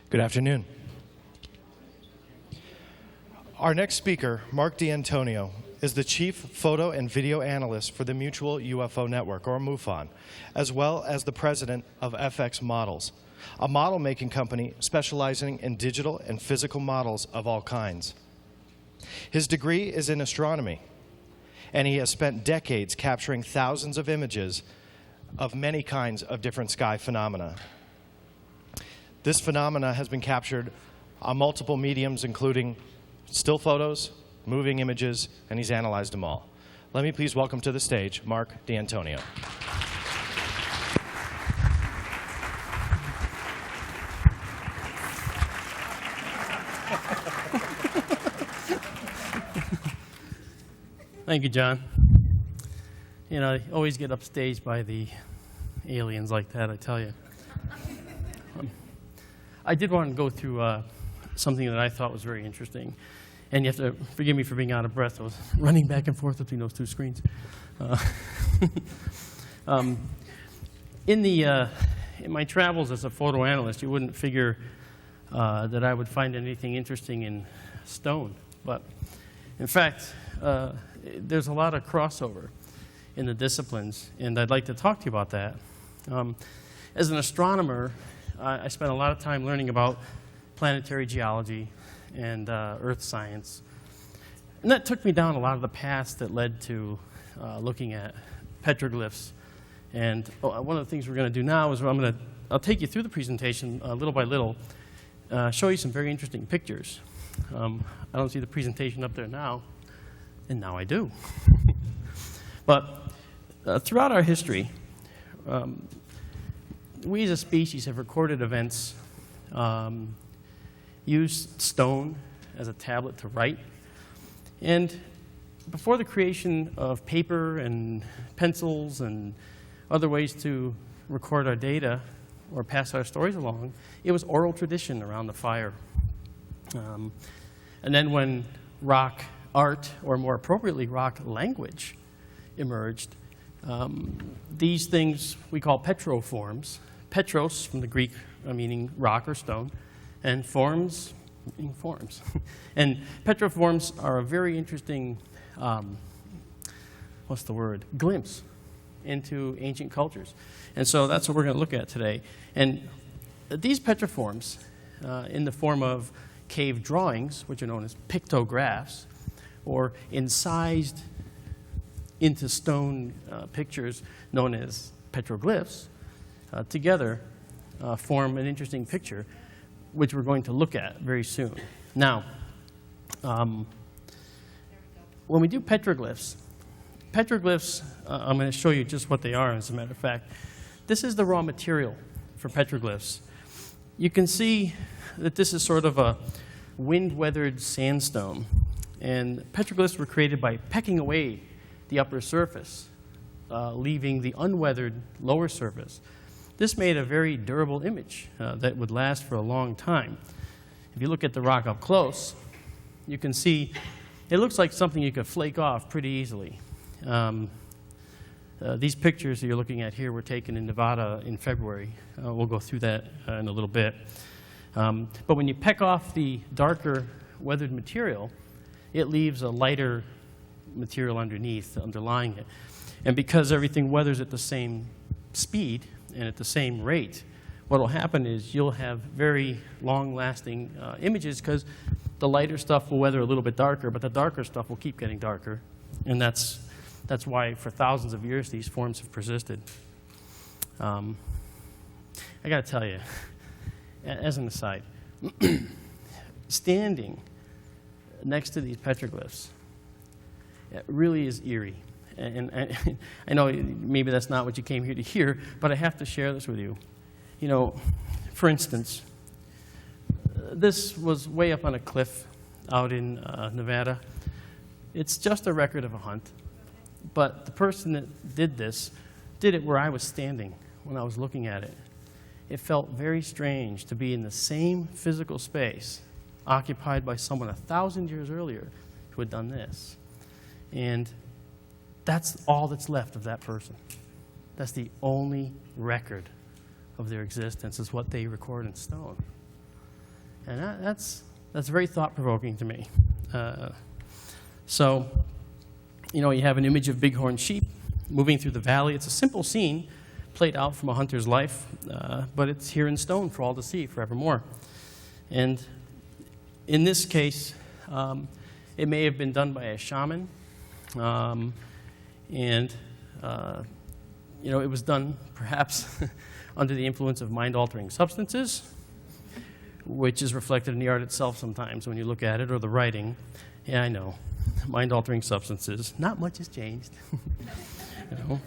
Good afternoon. Our next speaker, Marc D'Antonio, is the Chief Photo and Video Analyst for the Mutual UFO Network, or MUFON, as well as the President of FX Models, a model-making company specializing in digital and physical models of all kinds. His degree is in astronomy, and he has spent decades capturing thousands of images of many kinds of different sky phenomena. This phenomena has been captured on multiple mediums, including still photos, moving images, and he's analyzed them all. Let me please welcome to the stage Marc D'Antonio. Thank you, John. You know, I always get upstaged by the aliens like that, I tell you. I did want to go through something that I thought was very interesting. And you have to forgive me for being out of breath. I was running back and forth between those two screens. In my travels as a photo analyst, you wouldn't figure that I would find anything interesting in stone. But in fact, there's a lot of crossover in the disciplines, and I'd like to talk to you about that. As an astronomer, I spent a lot of time learning about planetary geology and earth science. And that took me down a lot of the paths that led to looking at petroglyphs. And one of the things we're going to do now is I'll take you through the presentation little by little, show you some very interesting pictures. I don't see the presentation up there now, and now I do. But throughout our history, we as a species have recorded events, used stone as a tablet to write. And before the creation of paper and pencils and other ways to record our data or pass our stories along, it was oral tradition around the fire. And then when rock art, or more appropriately, rock language emerged, these things we call petroforms. Petros, from the Greek, meaning rock or stone, and forms, meaning forms. And petroforms are a very interesting, glimpse into ancient cultures. And so that's what we're going to look at today. And these petroforms, in the form of cave drawings, which are known as pictographs, or incised into stone pictures known as petroglyphs, together form an interesting picture, which we're going to look at very soon. Now, when we do petroglyphs, I'm going to show you just what they are, as a matter of fact. This is the raw material for petroglyphs. You can see that this is sort of a wind-weathered sandstone. And petroglyphs were created by pecking away the upper surface, leaving the unweathered lower surface. This made a very durable image that would last for a long time. If you look at the rock up close, you can see it looks like something you could flake off pretty easily. These pictures that you're looking at here were taken in Nevada in February. We'll go through that in a little bit. But when you peck off the darker weathered material, it leaves a lighter material underneath, underlying it. And because everything weathers at the same speed and at the same rate, what will happen is you'll have very long-lasting images, because the lighter stuff will weather a little bit darker, but the darker stuff will keep getting darker. And that's why for thousands of years these forms have persisted. I got to tell you, as an aside, standing next to these petroglyphs, it really is eerie. And I know maybe that's not what you came here to hear, but I have to share this with you. You know, for instance, this was way up on a cliff out in Nevada. It's just a record of a hunt, but the person that did this did it where I was standing when I was looking at it. It felt very strange to be in the same physical space occupied by someone 1,000 years earlier who had done this. And that's all that's left of that person. That's the only record of their existence, is what they record in stone. And that's very thought-provoking to me. So, you know, you have an image of bighorn sheep moving through the valley. It's a simple scene played out from a hunter's life, but it's here in stone for all to see forevermore. And in this case, it may have been done by a shaman, and you know, it was done perhaps under the influence of mind-altering substances, which is reflected in the art itself sometimes when you look at it, or the writing. Yeah, I know, mind-altering substances. Not much has changed. You know?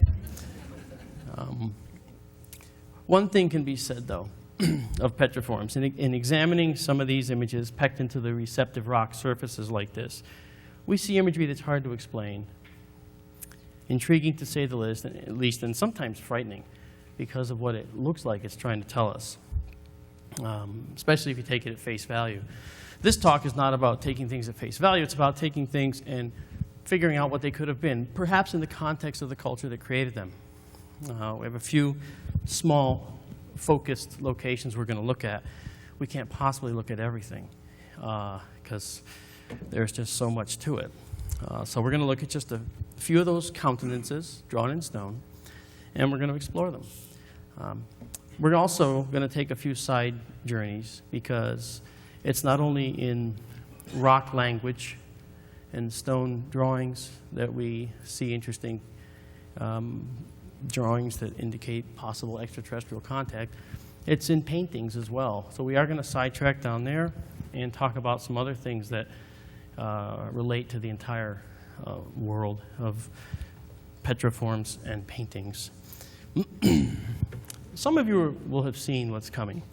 One thing can be said, though, of petroforms. In examining some of these images pecked into the receptive rock surfaces like this, we see imagery that's hard to explain, intriguing to say the least, and sometimes frightening because of what it looks like it's trying to tell us, especially if you take it at face value. This talk is not about taking things at face value. It's about taking things and figuring out what they could have been, perhaps in the context of the culture that created them. We have a few small, focused locations we're going to look at. We can't possibly look at everything because there's just so much to it. So we're going to look at just a few of those countenances drawn in stone, and we're going to explore them. We're also going to take a few side journeys because it's not only in rock language and stone drawings that we see interesting drawings that indicate possible extraterrestrial contact. It's in paintings as well. So we are going to sidetrack down there and talk about some other things that relate to the entire world of petroforms and paintings. Some of you will have seen what's coming.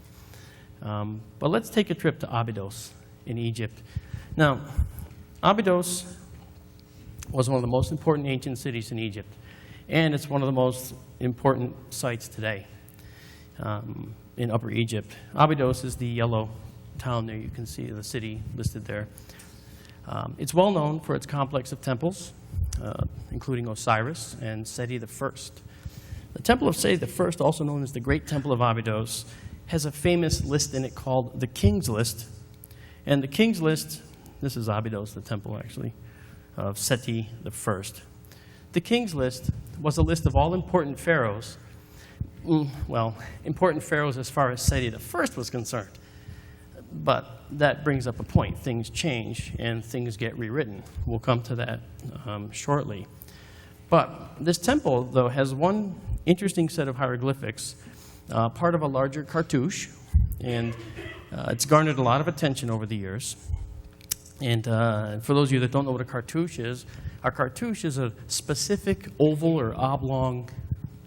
But let's take a trip to Abidos in Egypt. Now, Abidos was one of the most important ancient cities in Egypt, and it's one of the most important sites today in Upper Egypt. Abidos is the yellow town there. You can see the city listed there. It's well known for its complex of temples, including Osiris and Seti I. The Temple of Seti I, also known as the Great Temple of Abidos, has a famous list in it called the King's List. And the King's List, this is Abidos, the temple actually, of Seti I. The King's List was a list of all important pharaohs, well, important pharaohs as far as Seti I was concerned. But that brings up a point. Things change and things get rewritten. We'll come to that shortly. But this temple, though, has one interesting set of hieroglyphics, part of a larger cartouche, and it's garnered a lot of attention over the years. And for those of you that don't know what a cartouche is, a cartouche is a specific oval or oblong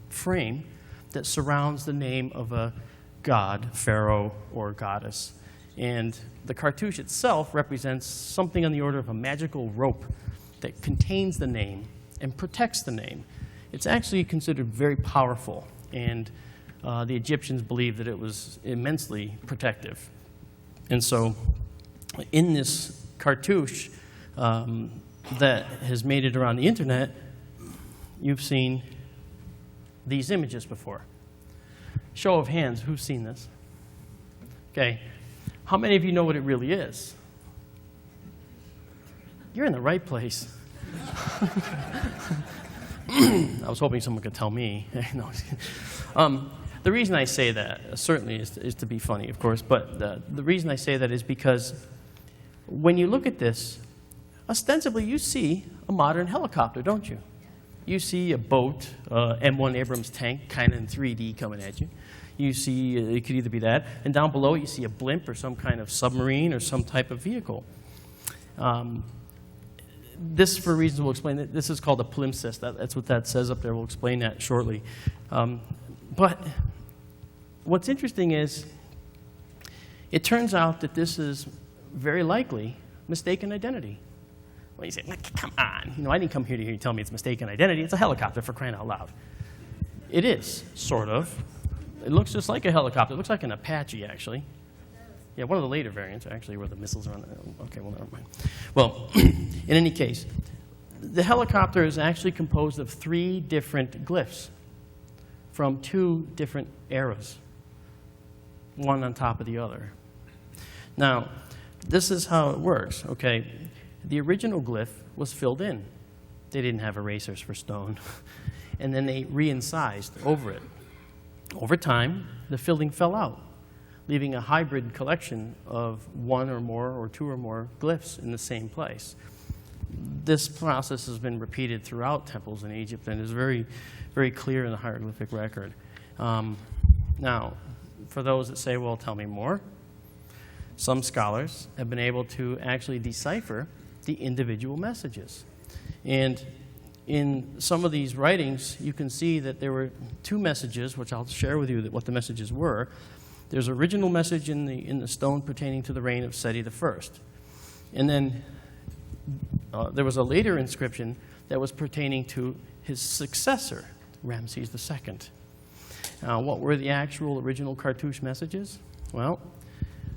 frame that surrounds the name of a god, pharaoh, or goddess. And the cartouche itself represents something on the order of a magical rope that contains the name and protects the name. It's actually considered very powerful, and the Egyptians believed that it was immensely protective. And so in this cartouche that has made it around the internet, you've seen these images before. Show of hands, who's seen this? Okay. How many of you know what it really is? You're in the right place. I was hoping someone could tell me. No. The reason I say that certainly is to be funny, of course, but the reason I say that is because when you look at this, ostensibly you see a modern helicopter, don't you? You see a boat, M1 Abrams tank, kind of in 3D coming at you. You see, it could either be that, and down below you see a blimp or some kind of submarine or some type of vehicle. This, for reasons we'll explain, this is called a palimpsest. That's what that says up there. We'll explain that shortly. But what's interesting is it turns out that this is very likely mistaken identity. Well, you say, come on. You know, I didn't come here to hear you tell me it's mistaken identity. It's a helicopter, for crying out loud. It is, sort of. It looks just like a helicopter. It looks like an Apache, actually. Yeah, one of the later variants, actually, where the missiles are on the... Okay, well, never mind. Well, in any case, the helicopter is actually composed of 3 different glyphs from 2 different eras, one on top of the other. Now, this is how it works, okay? The original glyph was filled in. They didn't have erasers for stone. And then they re-incised over it. Over time, the filling fell out, leaving a hybrid collection of one or more or two or more glyphs in the same place. This process has been repeated throughout temples in Egypt and is very, very clear in the hieroglyphic record. Now, for those that say, well, tell me more, some scholars have been able to actually decipher the individual messages. And in some of these writings, you can see that there were two messages, which I'll share with you what the messages were. There's an original message in the stone pertaining to the reign of Seti I. And then there was a later inscription that was pertaining to his successor, Ramses II. What were the actual original cartouche messages? Well,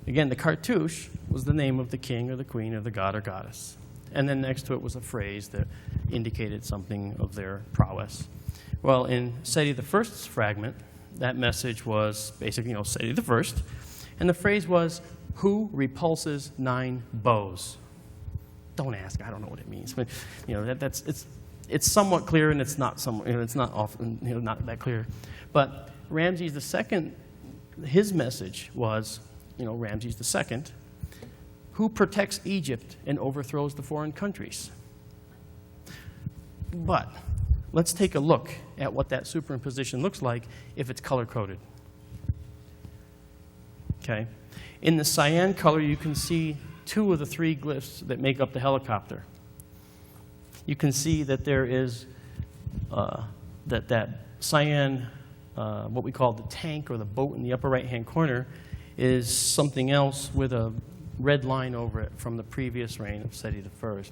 again, the cartouche was the name of the king or the queen or the god or goddess. And then next to it was a phrase that indicated something of their prowess. Well, in Seti I's fragment, that message was basically, Seti I. And the phrase was, who repulses 9 bows? Don't ask, I don't know what it means. But, it's somewhat clear and it's not it's not often, not that clear. But Ramses II, his message was, Ramses II, who protects Egypt and overthrows the foreign countries. But let's take a look at what that superimposition looks like if it's color-coded. Okay. In the cyan color, you can see 2 of the 3 glyphs that make up the helicopter. You can see that there is that cyan, what we call the tank or the boat in the upper right-hand corner, is something else with a red line over it from the previous reign of Seti I.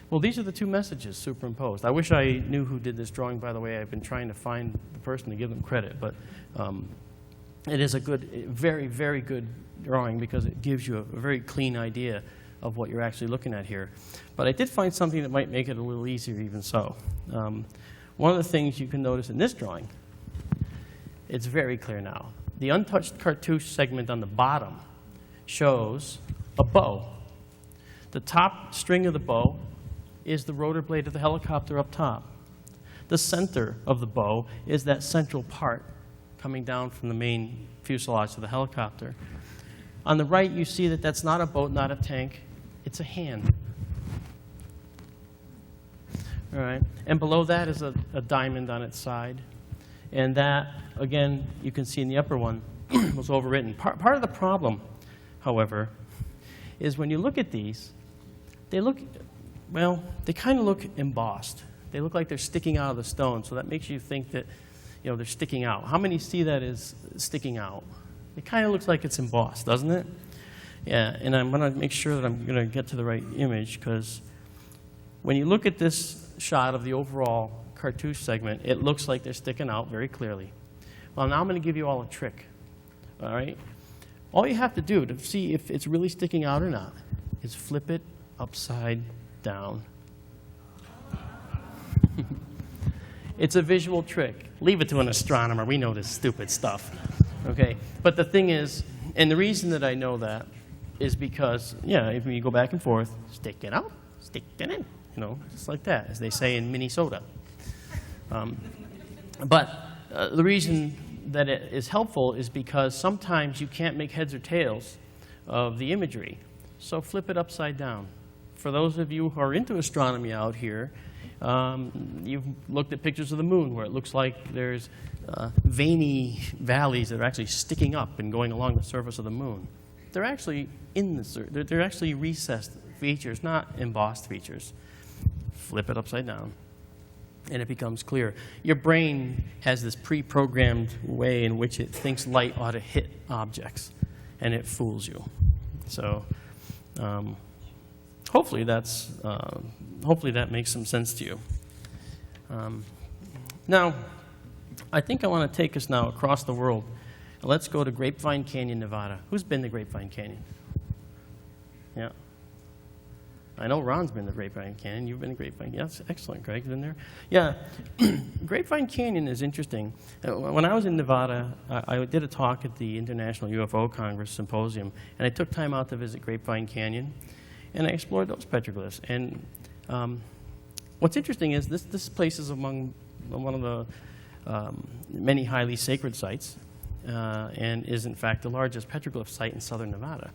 Well, these are the 2 messages superimposed. I wish I knew who did this drawing, by the way. I've been trying to find the person to give them credit, but it is a good, very, very good drawing because it gives you a very clean idea of what you're actually looking at here. But I did find something that might make it a little easier even so. One of the things you can notice in this drawing, it's very clear now. The untouched cartouche segment on the bottom shows a bow. The top string of the bow is the rotor blade of the helicopter up top. The center of the bow is that central part coming down from the main fuselage of the helicopter. On the right, you see that that's not a boat, not a tank. It's a hand. All right. And below that is a diamond on its side. And that, again, you can see in the upper one, was overwritten. Part of the problem, however, is when you look at these, they look, well, they kind of look embossed. They look like they're sticking out of the stone, so that makes you think that, they're sticking out. How many see that as sticking out? It kind of looks like it's embossed, doesn't it? Yeah, and I'm going to make sure that I'm going to get to the right image, because when you look at this shot of the overall cartouche segment, it looks like they're sticking out very clearly. Well, now I'm going to give you all a trick, all right? All you have to do to see if it's really sticking out or not is flip it upside down. It's a visual trick. Leave it to an astronomer. We know this stupid stuff. Okay? But the thing is, and the reason that I know that is because, if you go back and forth, stick it out, stick it in, just like that, as they say in Minnesota. But the reason that it is helpful is because sometimes you can't make heads or tails of the imagery. So flip it upside down. For those of you who are into astronomy out here, you've looked at pictures of the moon where it looks like there's veiny valleys that are actually sticking up and going along the surface of the moon. They're actually they're actually recessed features, not embossed features. Flip it upside down, and it becomes clear. Your brain has this pre-programmed way in which it thinks light ought to hit objects, and it fools you. So hopefully that makes some sense to you. Now, I think I want to take us now across the world. Let's go to Grapevine Canyon, Nevada. Who's been to Grapevine Canyon? Yeah. I know Ron's been to Grapevine Canyon. You've been to Grapevine. Yes, excellent, Greg. Been there? Yeah. Grapevine Canyon is interesting. When I was in Nevada, I did a talk at the International UFO Congress Symposium, and I took time out to visit Grapevine Canyon, and I explored those petroglyphs. And what's interesting is this place is among one of the many highly sacred sites, and is in fact the largest petroglyph site in southern Nevada.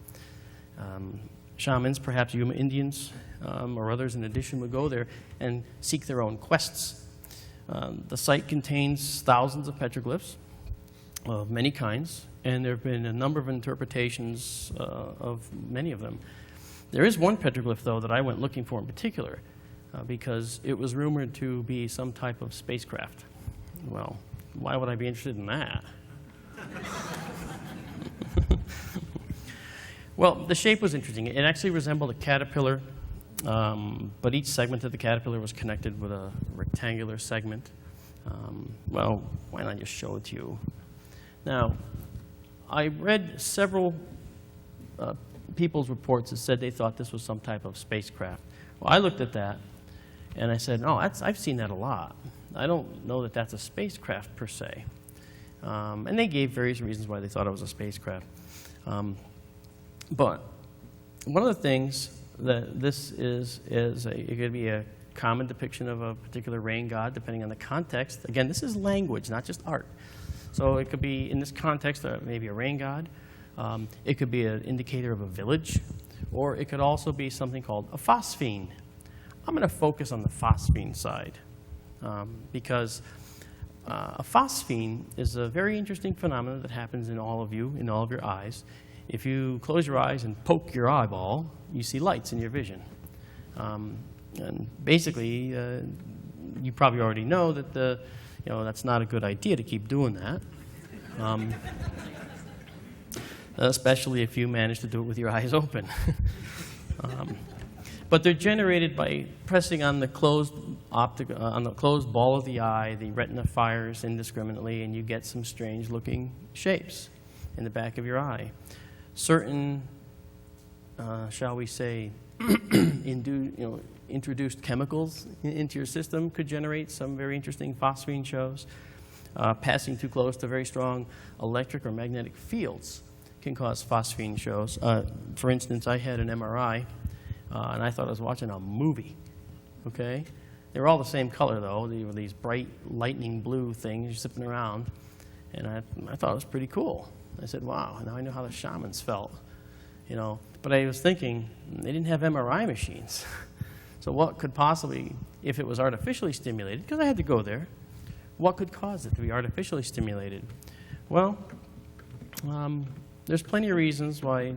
Shamans, perhaps Yuma Indians, or others in addition, would go there and seek their own quests. The site contains thousands of petroglyphs of many kinds, and there have been a number of interpretations of many of them. There is one petroglyph, though, that I went looking for in particular, because it was rumored to be some type of spacecraft. Well, why would I be interested in that? Well, the shape was interesting. It actually resembled a caterpillar, but each segment of the caterpillar was connected with a rectangular segment. Well, why not just show it to you? Now, I read several people's reports that said they thought this was some type of spacecraft. Well, I looked at that, and I said, no, I've seen that a lot. I don't know that that's a spacecraft per se. And they gave various reasons why they thought it was a spacecraft. But one of the things that this is it could be a common depiction of a particular rain god, depending on the context. Again, this is language, not just art. So it could be, in this context, maybe a rain god. It could be an indicator of a village, or it could also be something called a phosphene. I'm going to focus on the phosphene side, because a phosphene is a very interesting phenomenon that happens in all of you, in all of your eyes. If you close your eyes and poke your eyeball, you see lights in your vision. And basically, you probably already know that that's not a good idea to keep doing that, especially if you manage to do it with your eyes open. But they're generated by pressing on the closed ball of the eye. The retina fires indiscriminately, and you get some strange-looking shapes in the back of your eye. Certain, shall we say, introduced chemicals into your system could generate some very interesting phosphene shows. Passing too close to very strong electric or magnetic fields can cause phosphene shows. For instance, I had an MRI, and I thought I was watching a movie, okay? They were all the same color, though. They were these bright lightning blue things zipping around, and I thought it was pretty cool. I said, wow, now I know how the shamans felt, But I was thinking, they didn't have MRI machines. So what could possibly, if it was artificially stimulated, because I had to go there, what could cause it to be artificially stimulated? Well, there's plenty of reasons why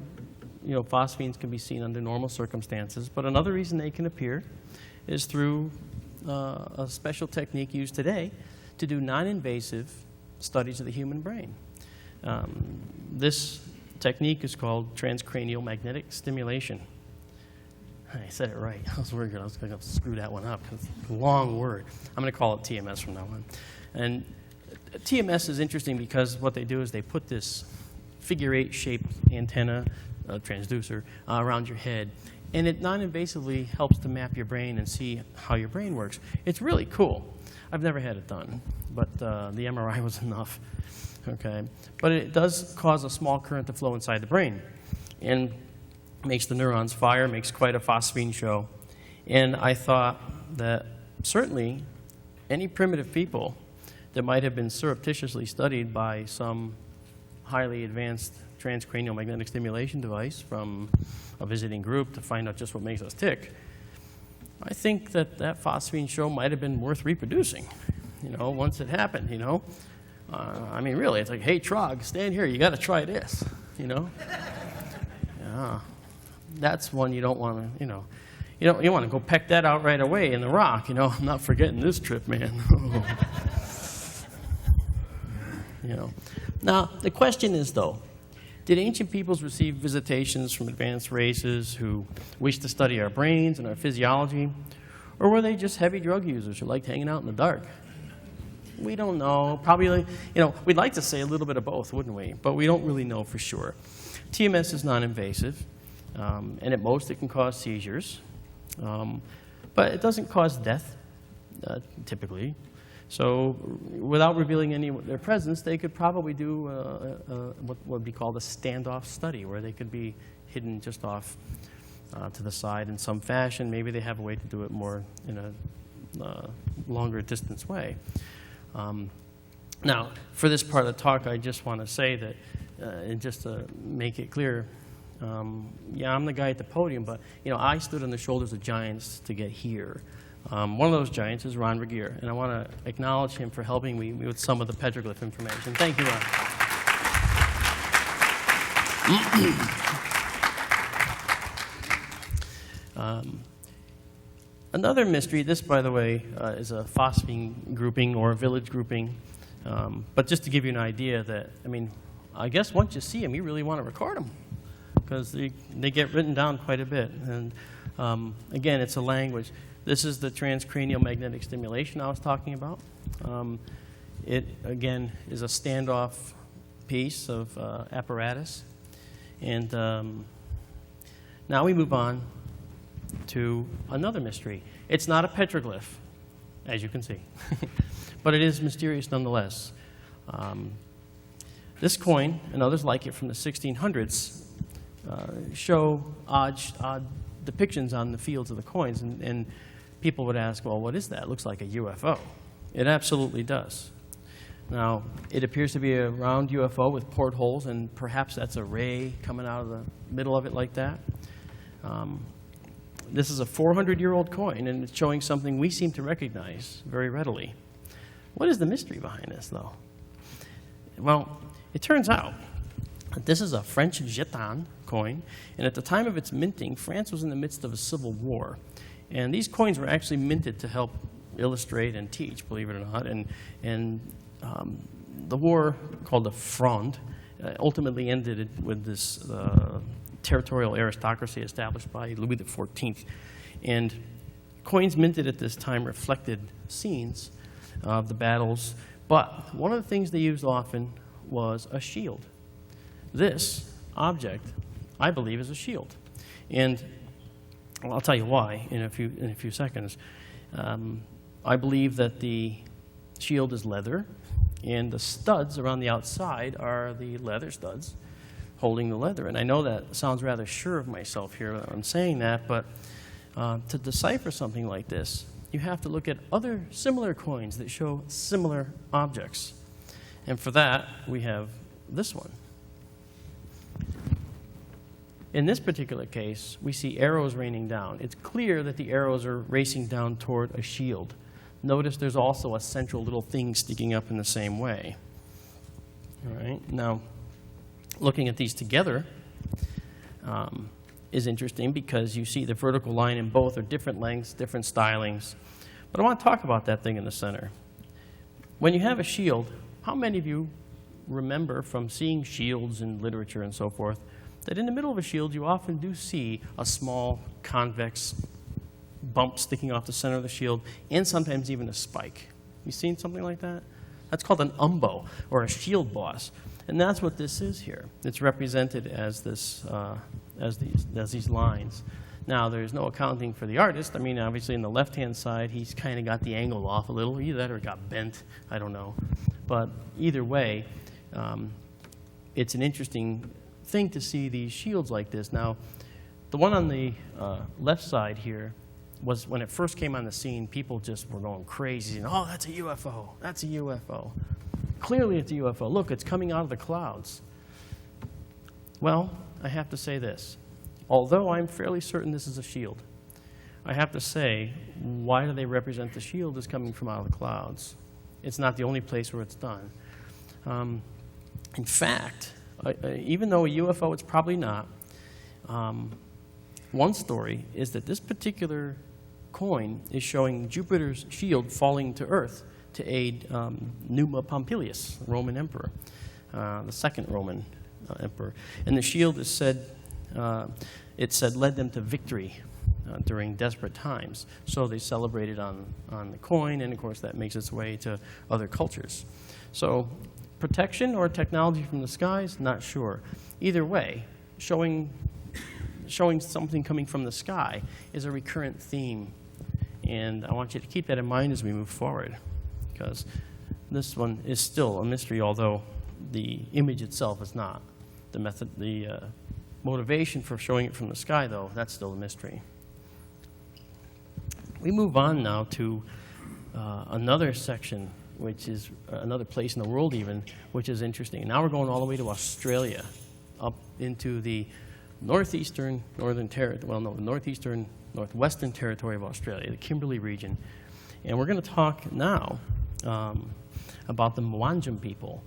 phosphenes can be seen under normal circumstances, but another reason they can appear is through a special technique used today to do non-invasive studies of the human brain. This technique is called transcranial magnetic stimulation. I said it right. I was worried I was going to screw that one up. It's a long word. I'm going to call it TMS from now on. And TMS is interesting because what they do is they put this figure-8 shaped antenna, transducer, around your head, and it non-invasively helps to map your brain and see how your brain works. It's really cool. I've never had it done, but the MRI was enough. Okay, but it does cause a small current to flow inside the brain, and makes the neurons fire, makes quite a phosphene show. And I thought that certainly any primitive people that might have been surreptitiously studied by some highly advanced transcranial magnetic stimulation device from a visiting group to find out just what makes us tick, I think that phosphene show might have been worth reproducing, once it happened, I mean, really, it's like, hey, Trog, stand here. You got to try this, Yeah. That's one you don't want to, you want to go peck that out right away in the rock, I'm not forgetting this trip, man. Now, the question is, though, did ancient peoples receive visitations from advanced races who wished to study our brains and our physiology, or were they just heavy drug users who liked hanging out in the dark? We don't know. Probably, we'd like to say a little bit of both, wouldn't we? But we don't really know for sure. TMS is non-invasive, and at most it can cause seizures. But it doesn't cause death, typically. So without revealing any of their presence, they could probably do what would be called a standoff study, where they could be hidden just off to the side in some fashion. Maybe they have a way to do it more in a longer distance way. Now, for this part of the talk, I just want to say that, and just to make it clear, yeah, I'm the guy at the podium, but I stood on the shoulders of giants to get here. One of those giants is Ron Regier, and I want to acknowledge him for helping me with some of the petroglyph information. Thank you, Ron. Another mystery, this, by the way, is a phosphine grouping or a village grouping. But just to give you an idea that, I guess once you see them, you really want to record them, because they get written down quite a bit. And again, it's a language. This is the transcranial magnetic stimulation I was talking about. It, again, is a standoff piece of apparatus. And now we move on to another mystery. It's not a petroglyph, as you can see, but it is mysterious nonetheless. This coin, and others like it from the 1600s, show odd depictions on the fields of the coins, and people would ask, well, what is that? It looks like a UFO. It absolutely does. Now, it appears to be a round UFO with portholes, and perhaps that's a ray coming out of the middle of it like that. This is a 400-year-old coin, and it's showing something we seem to recognize very readily. What is the mystery behind this, though? Well, it turns out that this is a French jeton coin, and at the time of its minting, France was in the midst of a civil war. And these coins were actually minted to help illustrate and teach, believe it or not. And the war, called the Fronde, ultimately ended with this territorial aristocracy established by Louis XIV. And coins minted at this time reflected scenes of the battles. But one of the things they used often was a shield. This object, I believe, is a shield. And I'll tell you why in a few seconds. I believe that the shield is leather, and the studs around the outside are the leather studs holding the leather. And I know that sounds rather sure of myself here when I'm saying that, but to decipher something like this, you have to look at other similar coins that show similar objects. And for that, we have this one. In this particular case, we see arrows raining down. It's clear that the arrows are racing down toward a shield. Notice there's also a central little thing sticking up in the same way. All right, now, looking at these together is interesting because you see the vertical line in both are different lengths, different stylings. But I want to talk about that thing in the center. When you have a shield, how many of you remember from seeing shields in literature and so forth that in the middle of a shield you often do see a small convex bump sticking off the center of the shield, and sometimes even a spike? You seen something like that? That's called an umbo, or a shield boss. And that's what this is here. It's represented as this, as these lines. Now, there's no accounting for the artist. I mean, obviously, on the left-hand side, he's kind of got the angle off a little. Either that or it got bent. I don't know. But either way, it's an interesting thing to see these shields like this. Now, the one on the left side here was when it first came on the scene, people just were going crazy. And, oh, that's a UFO. That's a UFO. Clearly, it's a UFO. Look, it's coming out of the clouds. Well, I have to say this. Although I'm fairly certain this is a shield, I have to say, why do they represent the shield as coming from out of the clouds? It's not the only place where it's done. In fact, even though a UFO it's probably not, one story is that this particular coin is showing Jupiter's shield falling to Earth to aid Numa Pompilius, the Roman emperor, the second Roman emperor. And the shield is said, it said, led them to victory during desperate times. So they celebrated on the coin, and of course that makes its way to other cultures. So protection or technology from the skies, not sure. Either way, showing showing something coming from the sky is a recurrent theme. And I want you to keep that in mind as we move forward, because this one is still a mystery, although the image itself is not. The motivation for showing it from the sky, though, that's still a mystery. We move on now to another section, which is another place in the world even, which is interesting. Now we're going all the way to Australia, up into the northwestern territory of Australia, the Kimberley region. And we're going to talk now about the Mwanjum people.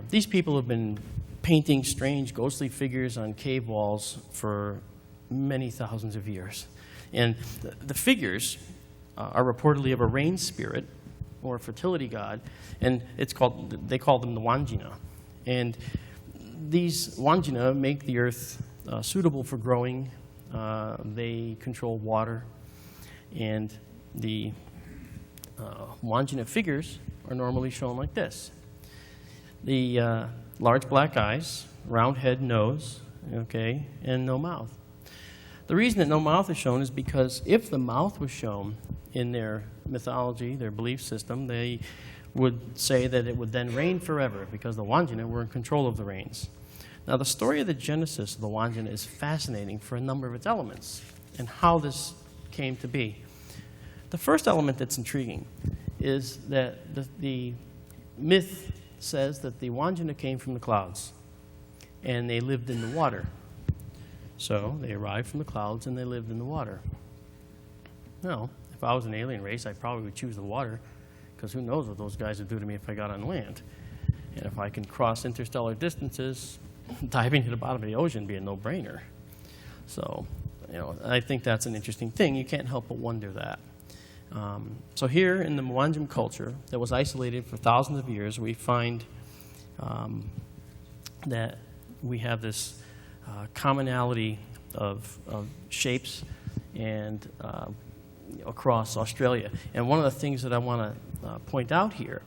These people have been painting strange, ghostly figures on cave walls for many thousands of years. And the figures are reportedly of a rain spirit or a fertility god, and they call them the Wanina. And these Wanina make the earth suitable for growing. They control water, and the Wanina figures are normally shown like this. The large black eyes, round head, nose, okay, and no mouth. The reason that no mouth is shown is because if the mouth was shown in their mythology, their belief system, they would say that it would then rain forever because the Wanjina were in control of the rains. Now, the story of the genesis of the Wanjina is fascinating for a number of its elements and how this came to be. The first element that's intriguing is that the myth says that the Wanjina came from the clouds and they lived in the water. So they arrived from the clouds and they lived in the water. Now, if I was an alien race, I probably would choose the water, because who knows what those guys would do to me if I got on land. And if I can cross interstellar distances, diving to the bottom of the ocean would be a no-brainer. So, I think that's an interesting thing. You can't help but wonder that. So here in the Mwanjum culture that was isolated for thousands of years, we find that we have this commonality of shapes and across Australia. And one of the things that I want to point out here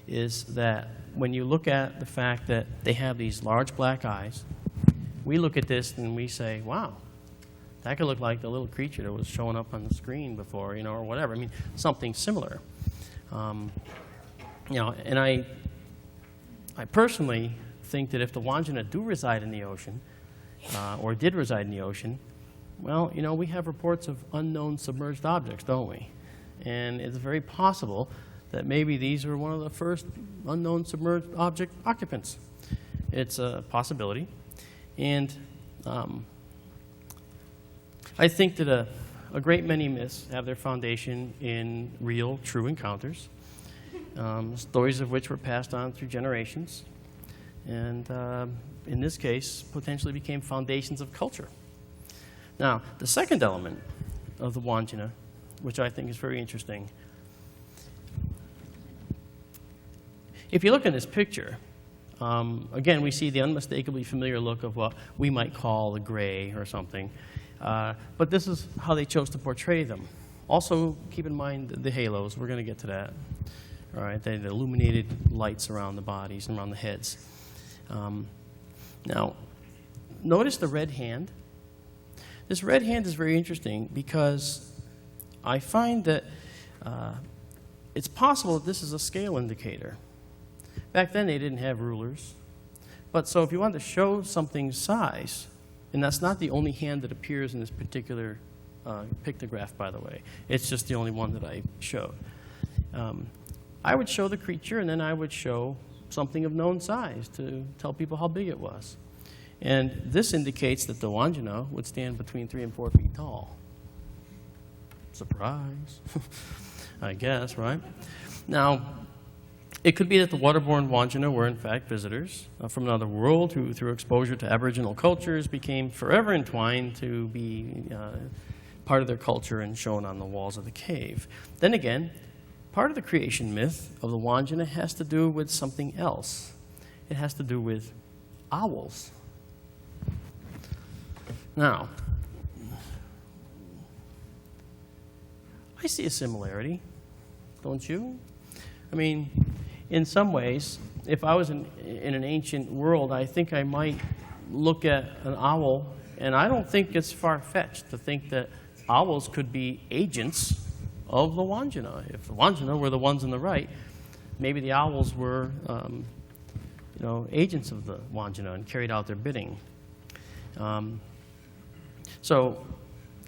is that when you look at the fact that they have these large black eyes, we look at this and we say, wow, that could look like the little creature that was showing up on the screen before, or whatever. I mean, something similar. And I personally think that if the Wanjina do reside in the ocean, or did reside in the ocean, well, we have reports of unknown submerged objects, don't we? And it's very possible that maybe these were one of the first unknown submerged object occupants. It's a possibility. And I think that a great many myths have their foundation in real, true encounters, stories of which were passed on through generations, and in this case, potentially became foundations of culture. Now, the second element of the Wanjina, which I think is very interesting, if you look in this picture, again, we see the unmistakably familiar look of what we might call the gray or something. But this is how they chose to portray them. Also, keep in mind the halos. We're going to get to that. All right, the illuminated lights around the bodies and around the heads. Now, notice the red hand. This red hand is very interesting because I find that it's possible that this is a scale indicator. Back then, they didn't have rulers. But so if you wanted to show something's size, and that's not the only hand that appears in this particular pictograph, by the way. It's just the only one that I showed. I would show the creature, and then I would show something of known size to tell people how big it was. And this indicates that the Wanjina would stand between 3 and 4 feet tall. Surprise, I guess, right? Now, it could be that the waterborne Wanjina were, in fact, visitors from another world who, through exposure to Aboriginal cultures, became forever entwined to be part of their culture and shown on the walls of the cave. Then again, part of the creation myth of the Wanjina has to do with something else. It has to do with owls. Now, I see a similarity, don't you? I mean, in some ways, if I was in an ancient world, I think I might look at an owl And I don't think it's far-fetched to think that owls could be agents of the Wanina. If the Wanina were the ones on the right, maybe the owls were agents of the Wanina and carried out their bidding. So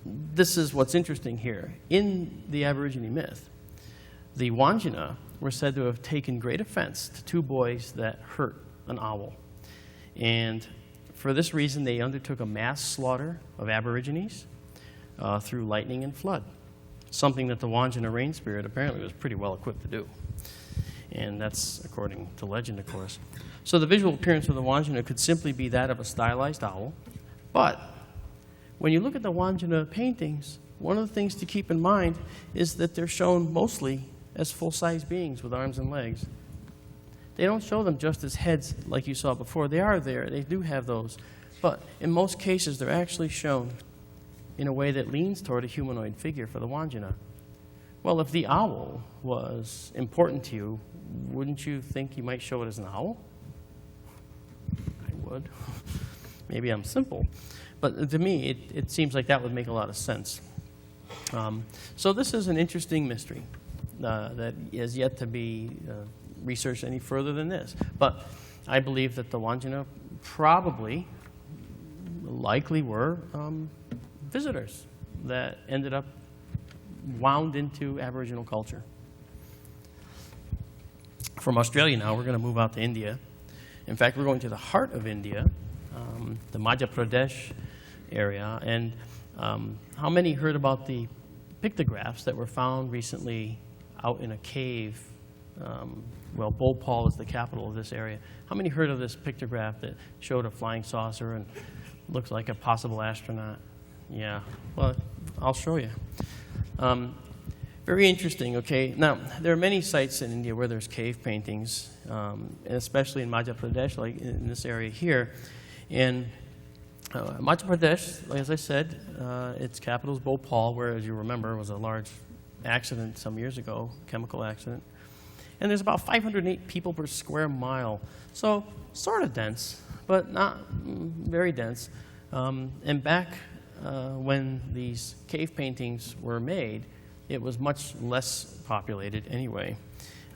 this is what's interesting here. In the Aborigine myth, the Wanina were said to have taken great offense to two boys that hurt an owl. And for this reason, they undertook a mass slaughter of Aborigines through lightning and flood, something that the Wanina rain spirit apparently was pretty well equipped to do. And that's according to legend, of course. So the visual appearance of the Wanina could simply be that of a stylized owl. But when you look at the Wanina paintings, one of the things to keep in mind is that they're shown mostly as full-size beings with arms and legs. They don't show them just as heads like you saw before. They are there. They do have those. But in most cases, they're actually shown in a way that leans toward a humanoid figure for the Wanina. Well, if the owl was important to you, wouldn't you think you might show it as an owl? I would. Maybe I'm simple. But to me, it seems like that would make a lot of sense. So this is an interesting mystery that is yet to be researched any further than this. But I believe that the Wanina likely were visitors that ended up wound into Aboriginal culture. From Australia now, we're going to move out to India. In fact, we're going to the heart of India, the Madhya Pradesh area. And how many heard about the pictographs that were found recently out in a cave? Well, Bhopal is the capital of this area. How many heard of this pictograph that showed a flying saucer and looks like a possible astronaut? Yeah, well, I'll show you. Very interesting, okay? Now, there are many sites in India where there's cave paintings, and especially in Madhya Pradesh, like in this area here. And Madhya Pradesh, as I said, its capital is Bhopal, where, as you remember, was a large accident some years ago, chemical accident. And there's about 508 people per square mile. So sort of dense, but not very dense. And back when these cave paintings were made, it was much less populated anyway.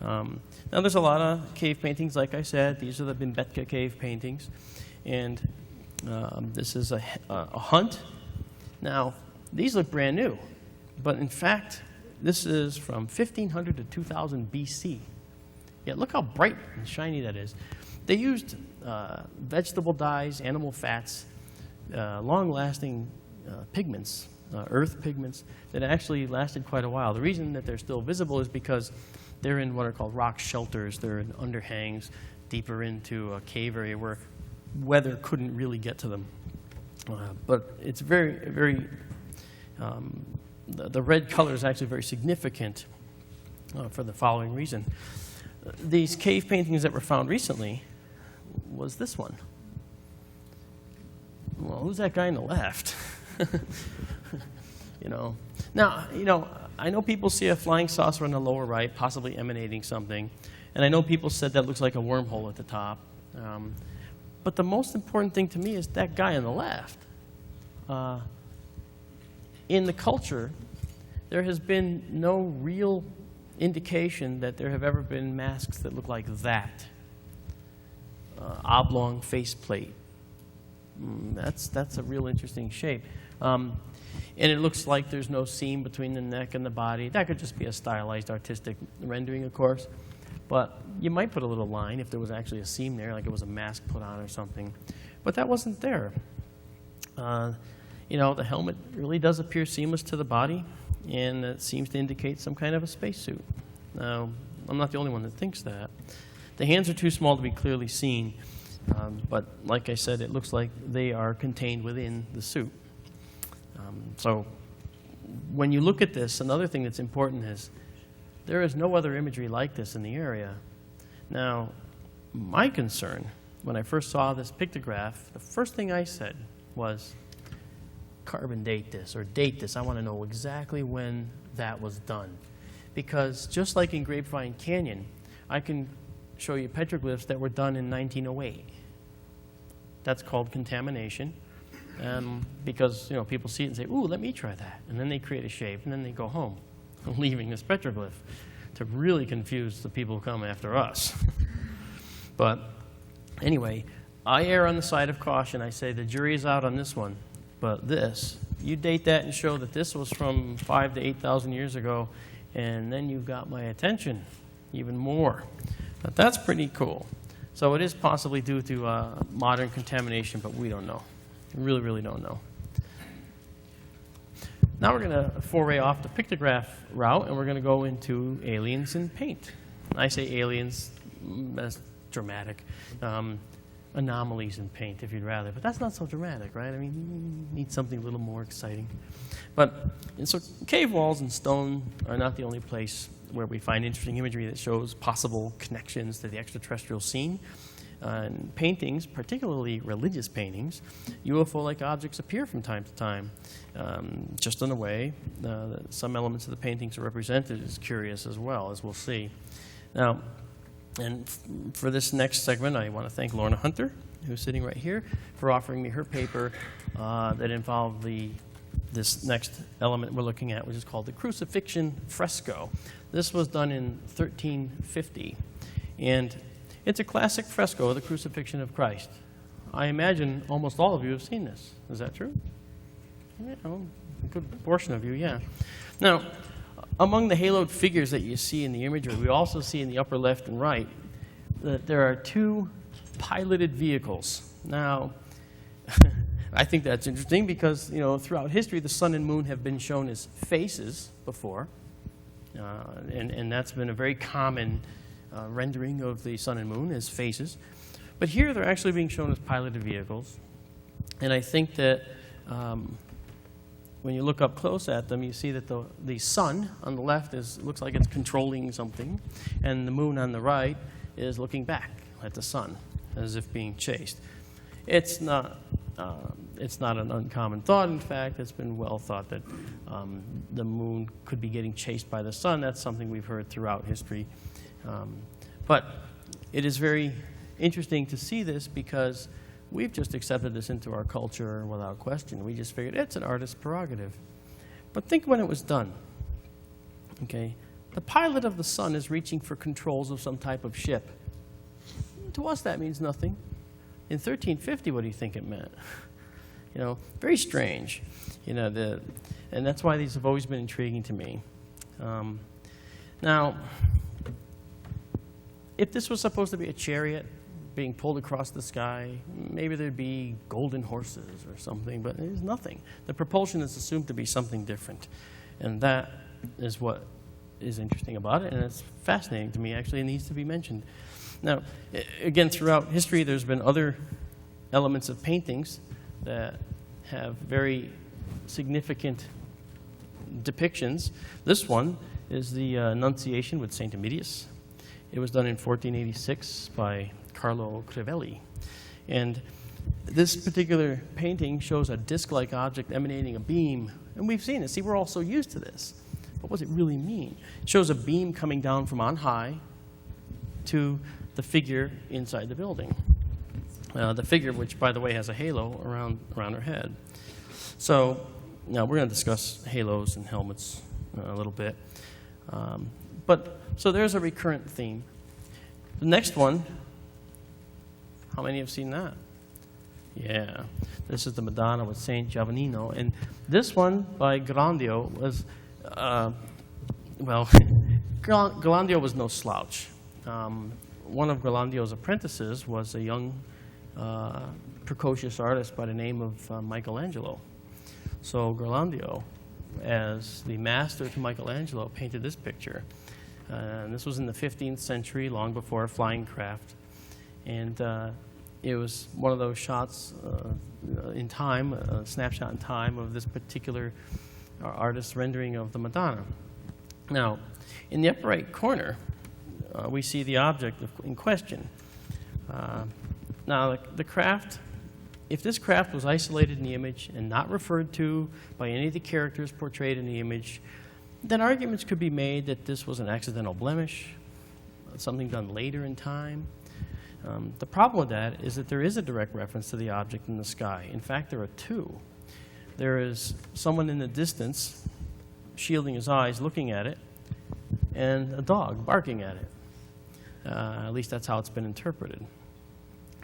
Now there's a lot of cave paintings, like I said. These are the Bhimbetka cave paintings. And this is a hunt. Now, these look brand new. But in fact, this is from 1500 to 2000 BC. Yeah, look how bright and shiny that is. They used vegetable dyes, animal fats, long-lasting pigments, earth pigments, that actually lasted quite a while. The reason that they're still visible is because they're in what are called rock shelters. They're in underhangs deeper into a cave area where weather couldn't really get to them. But it's very, very, the red color is actually very significant for the following reason. These cave paintings that were found recently was this one. Well, who's that guy on the left? Now, I know people see a flying saucer on the lower right, possibly emanating something, and I know people said that looks like a wormhole at the top. But the most important thing to me is that guy on the left. In the culture, there has been no real indication that there have ever been masks that look like that. Oblong faceplate. That's a real interesting shape. And it looks like there's no seam between the neck and the body. That could just be a stylized artistic rendering, of course. But you might put a little line if there was actually a seam there, like it was a mask put on or something. But that wasn't there. The helmet really does appear seamless to the body, and it seems to indicate some kind of a spacesuit. Now, I'm not the only one that thinks that. The hands are too small to be clearly seen, but like I said, it looks like they are contained within the suit. So when you look at this, another thing that's important is there is no other imagery like this in the area. Now, my concern, when I first saw this pictograph, the first thing I said was, carbon date this, or date this. I want to know exactly when that was done. Because just like in Grapevine Canyon, I can show you petroglyphs that were done in 1908. That's called contamination. because people see it and say, "Ooh, let me try that," and then they create a shape, and then they go home, leaving this petroglyph to really confuse the people who come after us. But anyway, I err on the side of caution. I say the jury is out on this one. But this, you date that and show that this was from 5,000 to 8,000 years ago, and then you've got my attention even more. But that's pretty cool. So it is possibly due to modern contamination, but we don't know. We really, really don't know. Now we're going to foray off the pictograph route, and we're going to go into aliens in paint. I say aliens, that's dramatic. Anomalies in paint, if you'd rather. But that's not so dramatic, right? I mean, you need something a little more exciting. And so cave walls and stone are not the only place where we find interesting imagery that shows possible connections to the extraterrestrial scene. In paintings, particularly religious paintings, UFO-like objects appear from time to time. Just in a way, some elements of the paintings are represented is curious as well, as we'll see. Now, and for this next segment, I want to thank Lorna Hunter, who's sitting right here, for offering me her paper that involved this next element we're looking at, which is called the crucifixion fresco. This was done in 1350, and it's a classic fresco of the crucifixion of Christ. I imagine almost all of you have seen this. Is that true? Yeah, well, a good portion of you, yeah. Now, among the haloed figures that you see in the imagery, we also see in the upper left and right that there are two piloted vehicles. Now, I think that's interesting because, throughout history, the sun and moon have been shown as faces before, and that's been a very common rendering of the sun and moon as faces. But here they're actually being shown as piloted vehicles, and I think that when you look up close at them, you see that the sun on the left looks like it's controlling something, and the moon on the right is looking back at the sun as if being chased. It's not an uncommon thought. In fact, it's been well thought that the moon could be getting chased by the sun. That's something we've heard throughout history. But it is very interesting to see this because we've just accepted this into our culture without question. We just figured it's an artist's prerogative. But think when it was done. Okay, the pilot of the sun is reaching for controls of some type of ship. To us, that means nothing. In 1350, what do you think it meant? Very strange. And that's why these have always been intriguing to me. Now, if this was supposed to be a chariot being pulled across the sky, maybe there'd be golden horses or something, but there's nothing. The propulsion is assumed to be something different. And that is what is interesting about it, and it's fascinating to me, actually. It needs to be mentioned. Now, again, throughout history, there's been other elements of paintings that have very significant depictions. This one is the Annunciation with St. Abidos. It was done in 1486 by Carlo Crivelli. And this particular painting shows a disc-like object emanating a beam. And we've seen it. See, we're all so used to this. But what does it really mean? It shows a beam coming down from on high to the figure inside the building. The figure, which, by the way, has a halo around her head. So now we're going to discuss halos and helmets a little bit. So there's a recurrent theme. The next one, how many have seen that? Yeah. This is the Madonna with Saint Giovannino. And this one by Grandio was, Grandio was no slouch. One of Grandios' apprentices was a young, precocious artist by the name of Michelangelo. So Grandio, as the master to Michelangelo, painted this picture. And this was in the 15th century, long before flying craft. And it was one of those shots in time, a snapshot in time of this particular artist's rendering of the Madonna. Now, in the upper right corner, we see the object in question. Now, the craft, if this craft was isolated in the image and not referred to by any of the characters portrayed in the image, then arguments could be made that this was an accidental blemish, something done later in time. The problem with that is that there is a direct reference to the object in the sky. In fact, there are two. There is someone in the distance shielding his eyes, looking at it, and a dog barking at it. At least that's how it's been interpreted.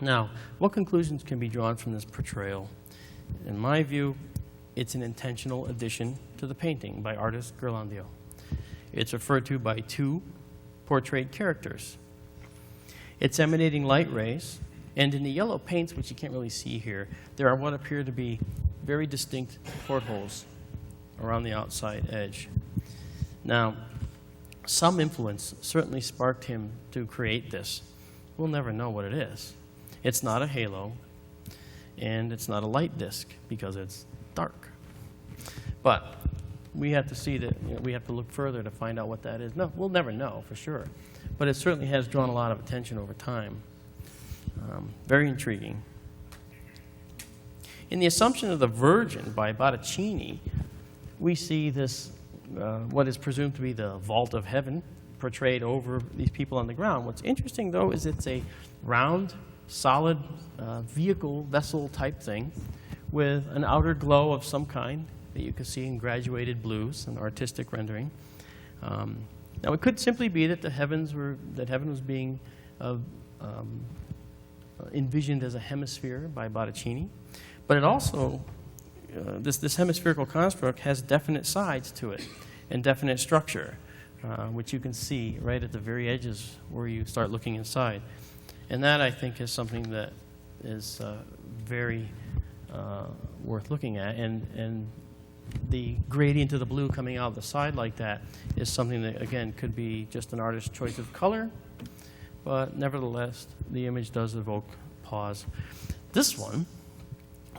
Now, what conclusions can be drawn from this portrayal? In my view, it's an intentional addition to the painting by artist Ghirlandaio. It's referred to by two portrayed characters. It's emanating light rays, and in the yellow paints, which you can't really see here, there are what appear to be very distinct portholes around the outside edge. Now, some influence certainly sparked him to create this. We'll never know what it is. It's not a halo, and it's not a light disk because it's dark. But we have to see that, we have to look further to find out what that is. No, we'll never know for sure. But it certainly has drawn a lot of attention over time. Very intriguing. In the Assumption of the Virgin by Botticini, we see this, what is presumed to be the vault of heaven portrayed over these people on the ground. What's interesting, though, is it's a round, solid vehicle, vessel type thing with an outer glow of some kind that you can see in graduated blues, an artistic rendering. Now, it could simply be that heaven was being envisioned as a hemisphere by Botticini, but it also, this hemispherical construct has definite sides to it and definite structure, which you can see right at the very edges where you start looking inside. And that, I think, is something that is very worth looking at. And the gradient of the blue coming out of the side like that is something that, again, could be just an artist's choice of color, but nevertheless, the image does evoke pause. This one,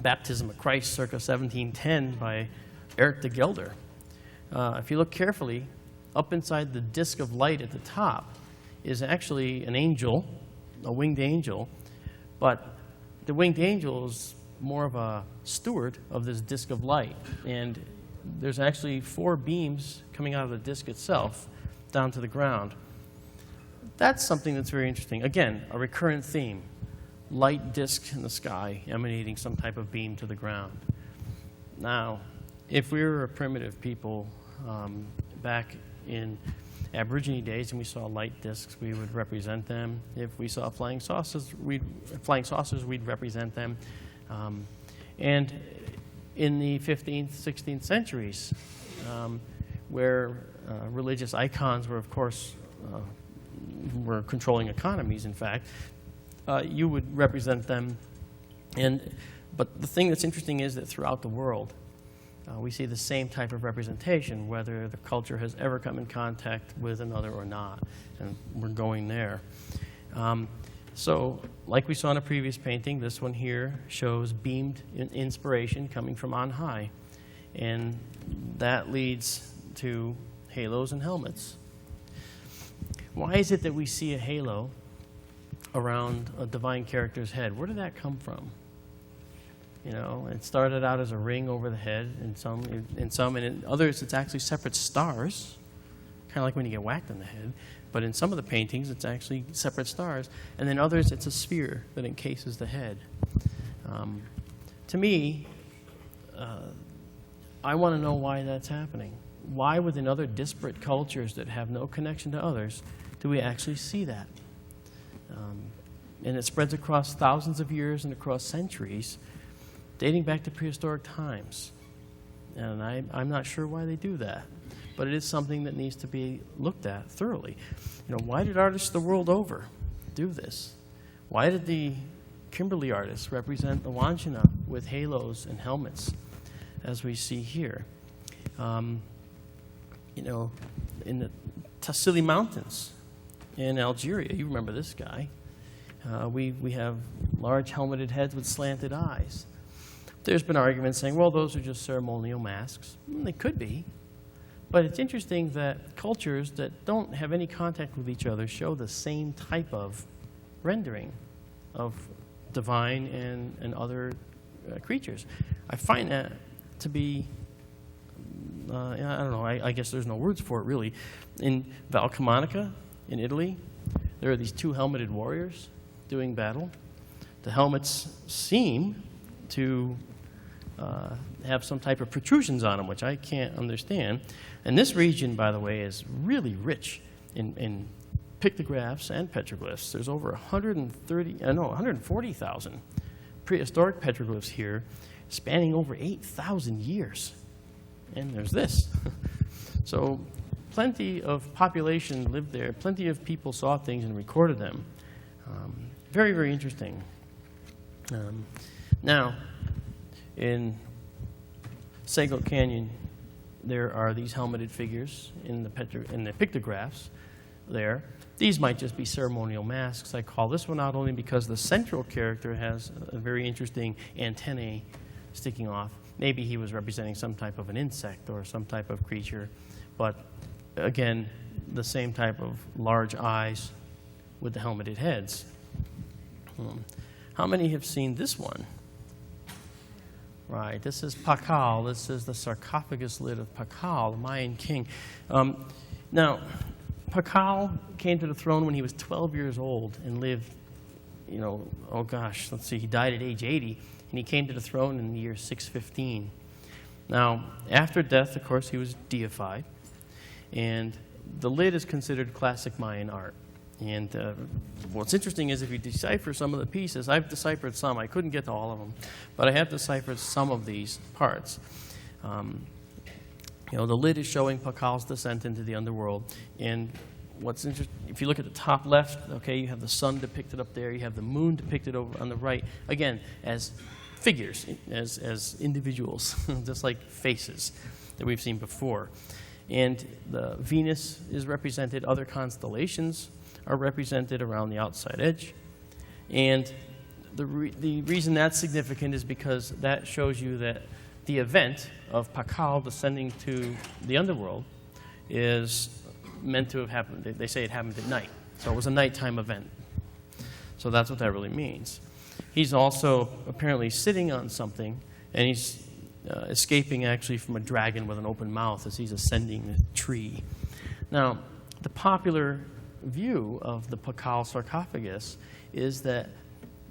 Baptism of Christ, circa 1710, by Eric de Gelder. If you look carefully, up inside the disk of light at the top is actually an angel, a winged angel, but the winged angel is more of a steward of this disk of light, and there's actually 4 beams coming out of the disk itself down to the ground. That's something that's very interesting. Again, a recurrent theme. Light disk in the sky emanating some type of beam to the ground. Now, if we were a primitive people back in Aborigine days and we saw light disks, we would represent them. If we saw flying saucers, we'd represent them. And in the 15th, 16th centuries, where religious icons were, of course, were controlling economies, in fact, you would represent them. But the thing that's interesting is that throughout the world, we see the same type of representation, whether the culture has ever come in contact with another or not. And we're going there. So, like we saw in a previous painting, this one here shows beamed inspiration coming from on high. And that leads to halos and helmets. Why is it that we see a halo around a divine character's head? Where did that come from? You know, it started out as a ring over the head, and in others it's actually separate stars, kind of like when you get whacked on the head. But in some of the paintings, it's actually separate stars. And then others, it's a sphere that encases the head. To me, I want to know why that's happening. Why within other disparate cultures that have no connection to others do we actually see that? And it spreads across thousands of years and across centuries, dating back to prehistoric times. And I'm not sure why they do that. But it is something that needs to be looked at thoroughly. You know, why did artists the world over do this? Why did the Kimberley artists represent the Wanina with halos and helmets, as we see here? You know, in the Tassili Mountains in Algeria, you remember this guy. We have large helmeted heads with slanted eyes. There's been arguments saying, well, those are just ceremonial masks. They could be. But it's interesting that cultures that don't have any contact with each other show the same type of rendering of divine and other creatures. I find that to be, I don't know, I guess there's no words for it really. In Val Camonica in Italy, there are these 2 helmeted warriors. doing battle. The helmets seem to have some type of protrusions on them, which I can't understand. And this region, by the way, is really rich in pictographs and petroglyphs. There's over 140,000 prehistoric petroglyphs here, spanning over 8,000 years. And there's this. So plenty of population lived there. Plenty of people saw things and recorded them. Very, very interesting. Now, in Sago Canyon, there are these helmeted figures in the pictographs there. These might just be ceremonial masks. I call this one out only because the central character has a very interesting antennae sticking off. Maybe he was representing some type of an insect or some type of creature, but again, the same type of large eyes with the helmeted heads. How many have seen this one? Right, this is Pakal. This is the sarcophagus lid of Pakal, the Mayan king. Now, Pakal came to the throne when he was 12 years old and lived, oh gosh, let's see, he died at age 80, and he came to the throne in the year 615. Now, after death, of course, he was deified, and the lid is considered classic Mayan art. And what's interesting is if you decipher some of the pieces, I've deciphered some, I couldn't get to all of them, but I have deciphered some of these parts. The lid is showing Pakal's descent into the underworld. And what's interesting, if you look at the top left, okay, you have the sun depicted up there, you have the moon depicted over on the right, again, as figures, as individuals, just like faces that we've seen before. And the Venus is represented, other constellations are represented around the outside edge. And the reason that's significant is because that shows you that the event of Pakal descending to the underworld is meant to have happened. They say it happened at night. So it was a nighttime event. So that's what that really means. He's also apparently sitting on something, and he's escaping actually from a dragon with an open mouth as he's ascending the tree. Now, the popular view of the Pakal sarcophagus is that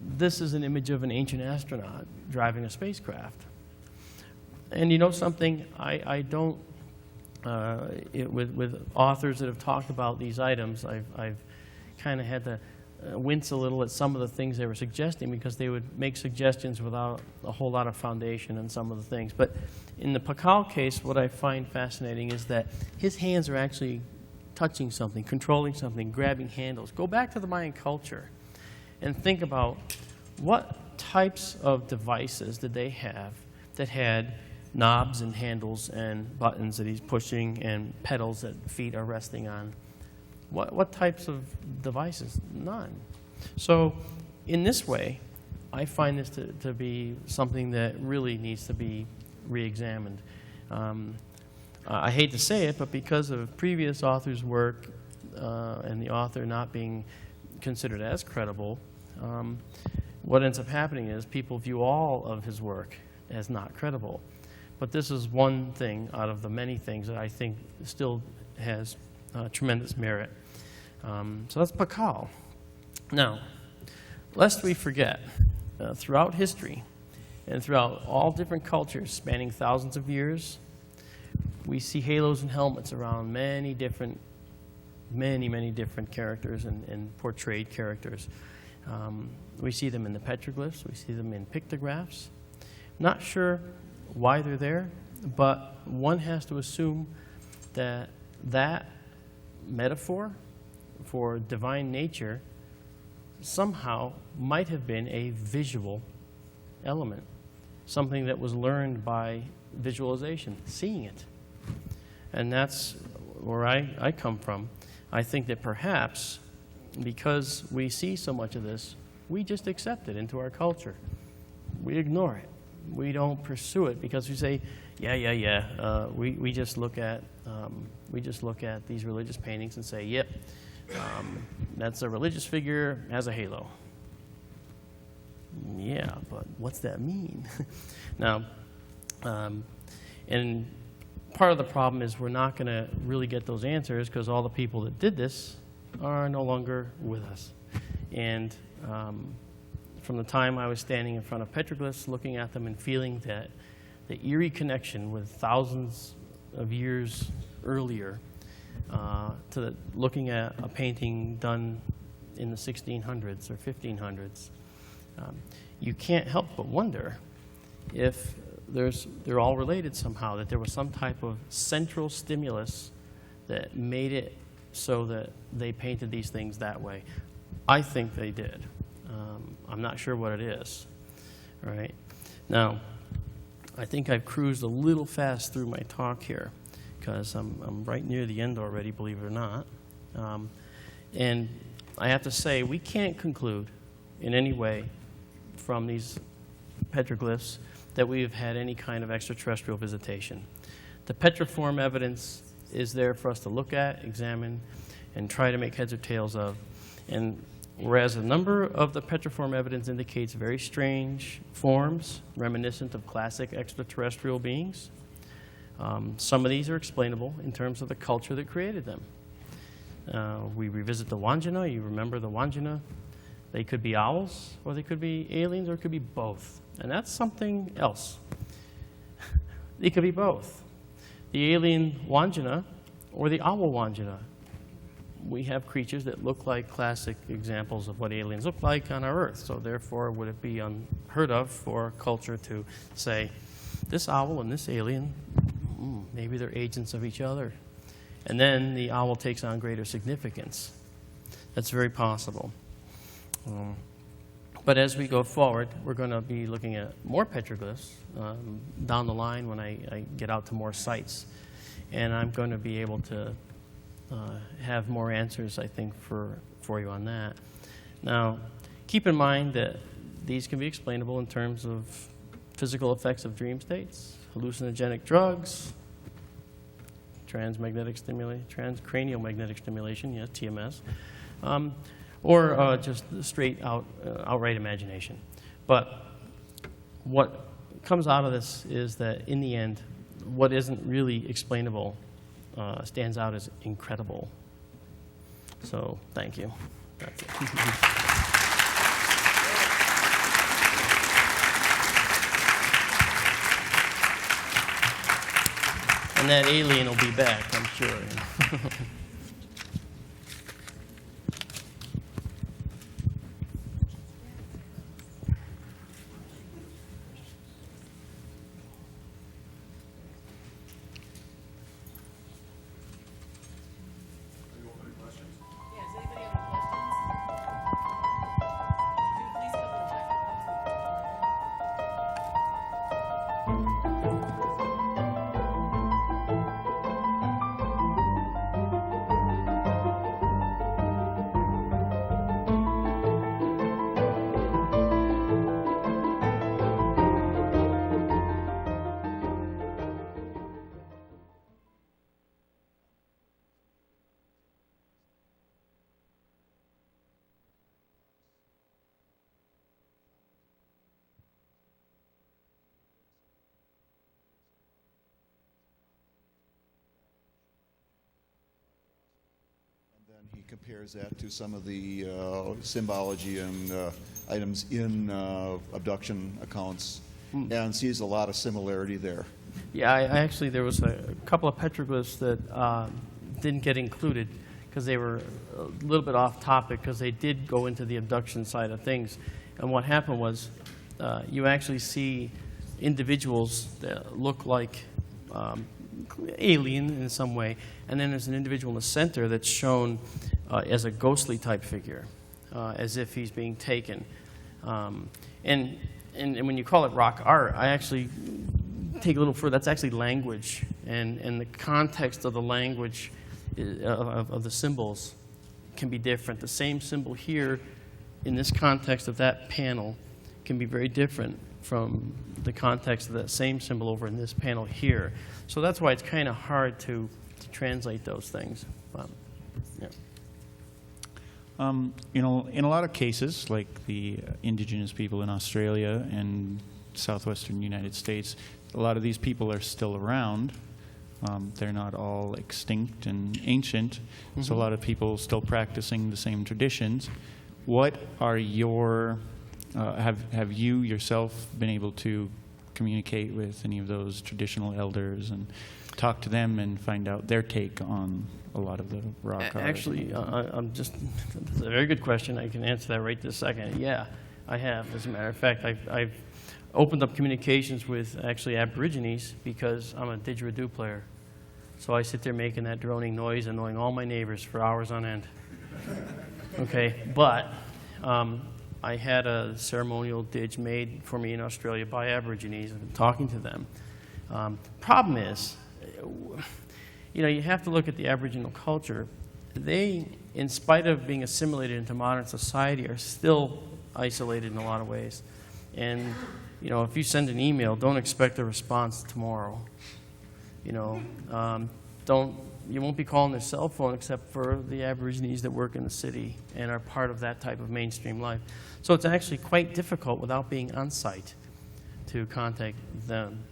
this is an image of an ancient astronaut driving a spacecraft. And you know something, I don't, with authors that have talked about these items, I've kind of had to wince a little at some of the things they were suggesting because they would make suggestions without a whole lot of foundation in some of the things. But in the Pakal case, what I find fascinating is that his hands are actually touching something, controlling something, grabbing handles. Go back to the Mayan culture and think about what types of devices did they have that had knobs and handles and buttons that he's pushing and pedals that feet are resting on. What types of devices? None. So in this way, I find this to be something that really needs to be re-examined. I hate to say it, but because of previous authors' work and the author not being considered as credible, what ends up happening is people view all of his work as not credible. But this is one thing out of the many things that I think still has tremendous merit. So that's Pakal. Now, lest we forget, throughout history and throughout all different cultures spanning thousands of years, we see halos and helmets around many different characters and portrayed characters. We see them in the petroglyphs. We see them in pictographs. Not sure why they're there, but one has to assume that that metaphor for divine nature somehow might have been a visual element, something that was learned by visualization, seeing it. And that's where I come from. I think that perhaps because we see so much of this, we just accept it into our culture. We ignore it. We don't pursue it because we say, we just look at these religious paintings and say, yep, that's a religious figure, has a halo. Yeah, but what's that mean? Now, and part of the problem is we're not going to really get those answers because all the people that did this are no longer with us. And from the time I was standing in front of petroglyphs, looking at them and feeling that the eerie connection with thousands of years earlier, to looking at a painting done in the 1600s or 1500s, you can't help but wonder if they're all related somehow, that there was some type of central stimulus that made it so that they painted these things that way. I think they did. I'm not sure what it is. All right. Now, I think I've cruised a little fast through my talk here because I'm right near the end already, believe it or not. And I have to say, we can't conclude in any way from these petroglyphs that we've had any kind of extraterrestrial visitation. The petroform evidence is there for us to look at, examine, and try to make heads or tails of. And whereas a number of the petroform evidence indicates very strange forms reminiscent of classic extraterrestrial beings, some of these are explainable in terms of the culture that created them. We revisit the Wanina. You remember the Wanina? They could be owls, or they could be aliens, or it could be both. And that's something else. It could be both. The alien Wanina or the owl Wanina. We have creatures that look like classic examples of what aliens look like on our Earth. So therefore, would it be unheard of for culture to say, this owl and this alien, maybe they're agents of each other. And then the owl takes on greater significance. That's very possible. But as we go forward, we're going to be looking at more petroglyphs down the line when I get out to more sites. And I'm going to be able to have more answers, I think, for you on that. Now, keep in mind that these can be explainable in terms of physical effects of dream states, hallucinogenic drugs, transcranial magnetic stimulation, yes, TMS, or just straight outright imagination. But what comes out of this is that in the end, what isn't really explainable stands out as incredible. So thank you. That's it. And that alien will be back, I'm sure. He compares that to some of the symbology and items in abduction accounts and sees a lot of similarity there. Yeah, I actually, there was a couple of petroglyphs that didn't get included because they were a little bit off topic because they did go into the abduction side of things. And what happened was you actually see individuals that look like alien in some way, and then there's an individual in the center that's shown as a ghostly type figure, as if he's being taken. And when you call it rock art, I actually take a little further. That's actually language, and the context of the language of the symbols can be different. The same symbol here in this context of that panel can be very different from the context of that same symbol over in this panel here. So that's why it's kind of hard to translate those things. But, yeah. You know, in a lot of cases, like the indigenous people in Australia and southwestern United States, a lot of these people are still around. They're not all extinct and ancient, so a lot of people still practicing the same traditions. What are your, have you yourself been able to communicate with any of those traditional elders and talk to them and find out their take on a lot of the rock art? Actually, that's a very good question. I can answer that right this second. Yeah, I have. As a matter of fact, I've opened up communications with actually Aborigines because I'm a didgeridoo player. So I sit there making that droning noise, annoying all my neighbors for hours on end. Okay, but I had a ceremonial didge made for me in Australia by Aborigines. I've been talking to them. Problem is, you know, you have to look at the Aboriginal culture. They, in spite of being assimilated into modern society, are still isolated in a lot of ways. And, you know, if you send an email, don't expect a response tomorrow. You know, you won't be calling their cell phone except for the Aborigines that work in the city and are part of that type of mainstream life. So it's actually quite difficult without being on site to contact them.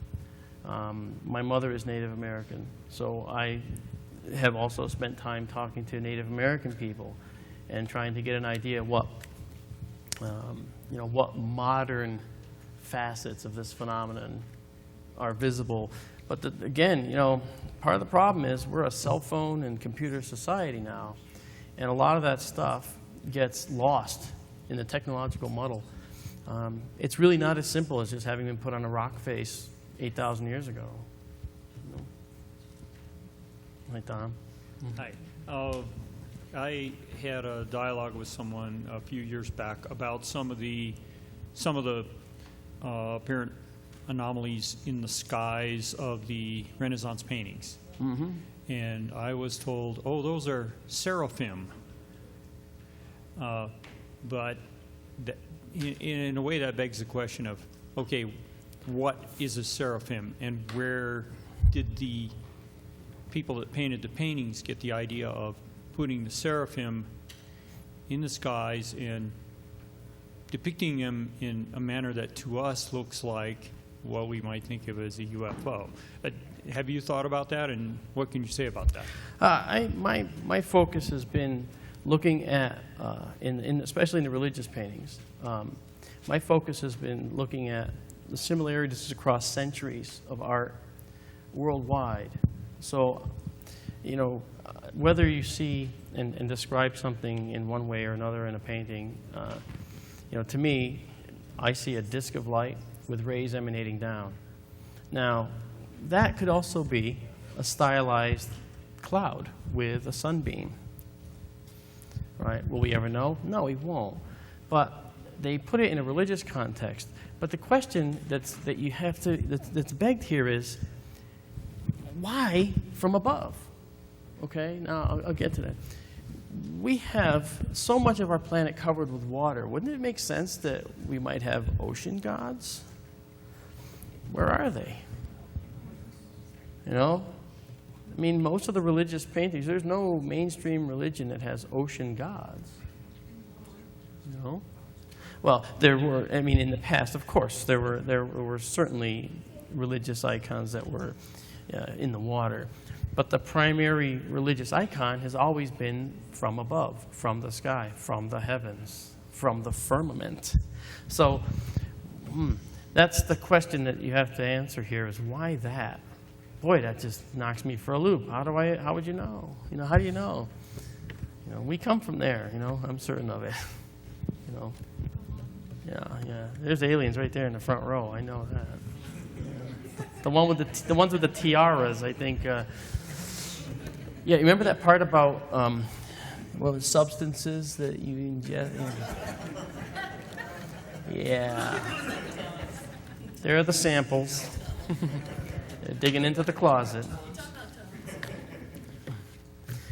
My mother is Native American, so I have also spent time talking to Native American people and trying to get an idea what, you know, what modern facets of this phenomenon are visible. But again, you know, part of the problem is we're a cell phone and computer society now, and a lot of that stuff gets lost in the technological muddle. It's really not as simple as just having been put on a rock face 8,000 years ago. You know? Hi, Tom. Hi. I had a dialogue with someone a few years back about some of the apparent anomalies in the skies of the Renaissance paintings. Mm-hmm. And I was told, oh, those are seraphim. But in a way that begs the question of, okay, what is a seraphim, and where did the people that painted the paintings get the idea of putting the seraphim in the skies and depicting them in a manner that to us looks like what we might think of as a UFO? Have you thought about that, and what can you say about that? My focus has been looking at, especially in the religious paintings, my focus has been looking at the similarities across centuries of art worldwide. So, you know, whether you see and describe something in one way or another in a painting, you know, to me, I see a disk of light with rays emanating down. Now, that could also be a stylized cloud with a sunbeam. Right? Will we ever know? No, we won't. But they put it in a religious context. But the question that's begged here is, why from above? Okay, now I'll get to that. We have so much of our planet covered with water. Wouldn't it make sense that we might have ocean gods? Where are they? You know? I mean, most of the religious paintings, there's no mainstream religion that has ocean gods. You know? Well, there were, I mean, in the past, of course, there were certainly religious icons that were in the water. But the primary religious icon has always been from above, from the sky, from the heavens, from the firmament. So that's the question that you have to answer here, is why that? Boy, that just knocks me for a loop. How would you know? You know, how do you know? You know, we come from there, you know, I'm certain of it. You know. Yeah. There's aliens right there in the front row. I know that. Yeah. The ones with the tiaras, I think. Yeah, remember that part about the substances that you ingest? Yeah. There are the samples. They're digging into the closet.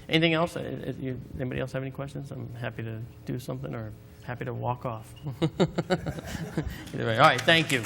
Anything else? Anybody else have any questions? I'm happy to do something, or happy to walk off. Either way. All right, thank you.